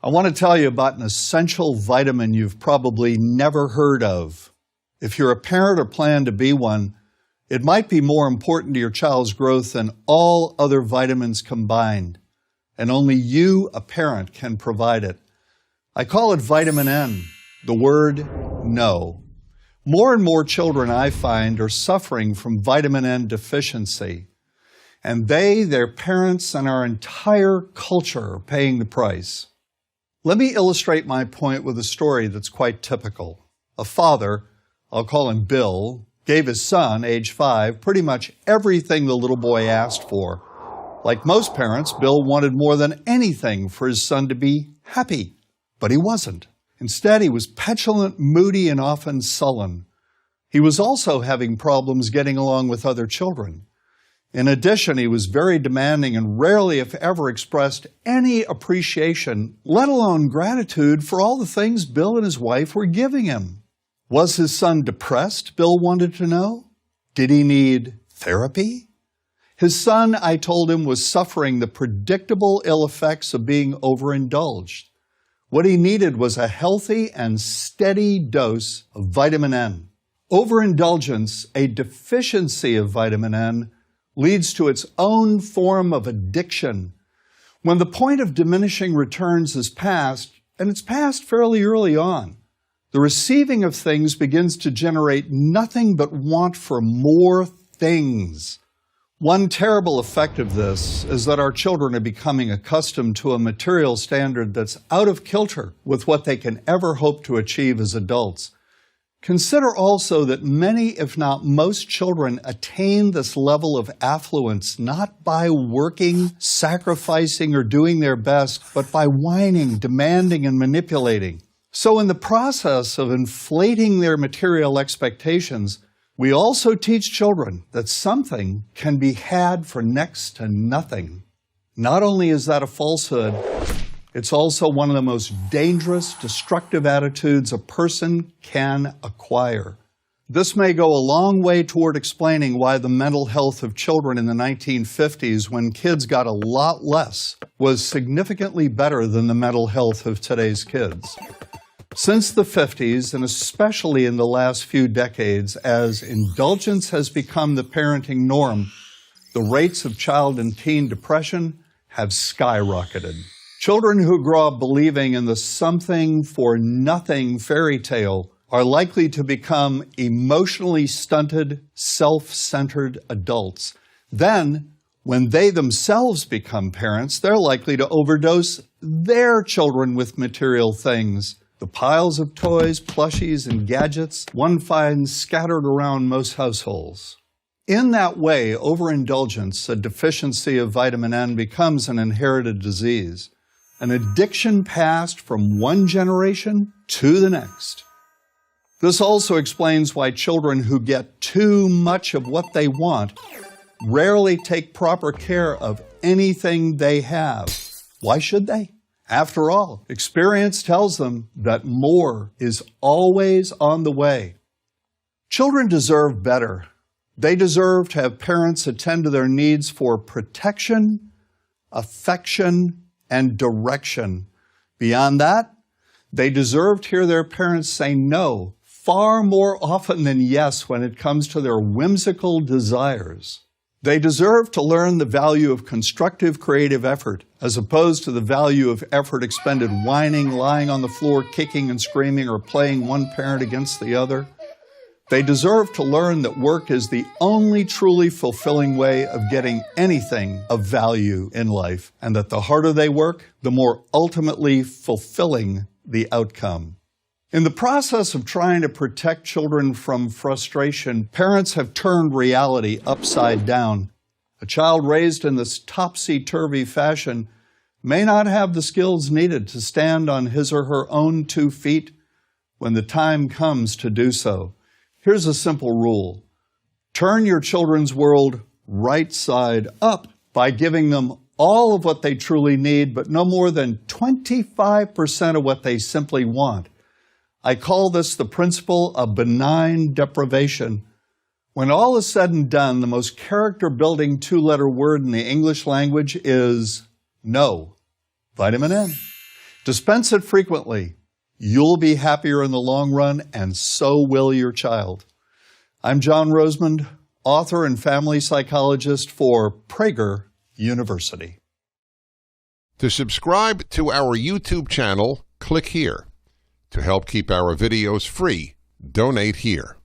I want to tell you about an essential vitamin you've probably never heard of. If you're a parent or plan to be one, it might be more important to your child's growth than all other vitamins combined, and only you, a parent, can provide it. I call it vitamin N, the word no. More and more children, I find, are suffering from vitamin N deficiency, and they, their parents, and our entire culture are paying the price. Let me illustrate my point with a story that's quite typical. A father, I'll call him Bill, gave his son, age 5, pretty much everything the little boy asked for. Like most parents, Bill wanted more than anything for his son to be happy, but he wasn't. Instead, he was petulant, moody, and often sullen. He was also having problems getting along with other children. In addition, he was very demanding and rarely, if ever, expressed any appreciation, let alone gratitude, for all the things Bill and his wife were giving him. Was his son depressed, Bill wanted to know? Did he need therapy? His son, I told him, was suffering the predictable ill effects of being overindulged. What he needed was a healthy and steady dose of vitamin N. Overindulgence, a deficiency of vitamin N, leads to its own form of addiction. When the point of diminishing returns is passed, and it's passed fairly early on, the receiving of things begins to generate nothing but want for more things. One terrible effect of this is that our children are becoming accustomed to a material standard that's out of kilter with what they can ever hope to achieve as adults. Consider also that many, if not most, children attain this level of affluence not by working, sacrificing, or doing their best, but by whining, demanding, and manipulating. So in the process of inflating their material expectations, we also teach children that something can be had for next to nothing. Not only is that a falsehood, it's also one of the most dangerous, destructive attitudes a person can acquire. This may go a long way toward explaining why the mental health of children in the 1950s, when kids got a lot less, was significantly better than the mental health of today's kids. Since the 50s, and especially in the last few decades, as indulgence has become the parenting norm, the rates of child and teen depression have skyrocketed. Children who grow up believing in the something-for-nothing fairy tale are likely to become emotionally stunted, self-centered adults. Then, when they themselves become parents, they're likely to overdose their children with material things. The piles of toys, plushies, and gadgets one finds scattered around most households. In that way, overindulgence, a deficiency of vitamin N, becomes an inherited disease, an addiction passed from one generation to the next. This also explains why children who get too much of what they want rarely take proper care of anything they have. Why should they? After all, experience tells them that more is always on the way. Children deserve better. They deserve to have parents attend to their needs for protection, affection, and direction. Beyond that, they deserve to hear their parents say no far more often than yes when it comes to their whimsical desires. They deserve to learn the value of constructive creative effort as opposed to the value of effort expended whining, lying on the floor, kicking and screaming, or playing one parent against the other. They deserve to learn that work is the only truly fulfilling way of getting anything of value in life, and that the harder they work, the more ultimately fulfilling the outcome. In the process of trying to protect children from frustration, parents have turned reality upside down. A child raised in this topsy-turvy fashion may not have the skills needed to stand on his or her own 2 feet when the time comes to do so. Here's a simple rule. Turn your children's world right side up by giving them all of what they truly need, but no more than 25% of what they simply want. I call this the principle of benign deprivation. When all is said and done, the most character-building 2-letter word in the English language is no. Vitamin N. Dispense it frequently. You'll be happier in the long run, and so will your child. I'm John Rosemond, author and family psychologist for Prager University. To subscribe to our YouTube channel, click here. To help keep our videos free, donate here.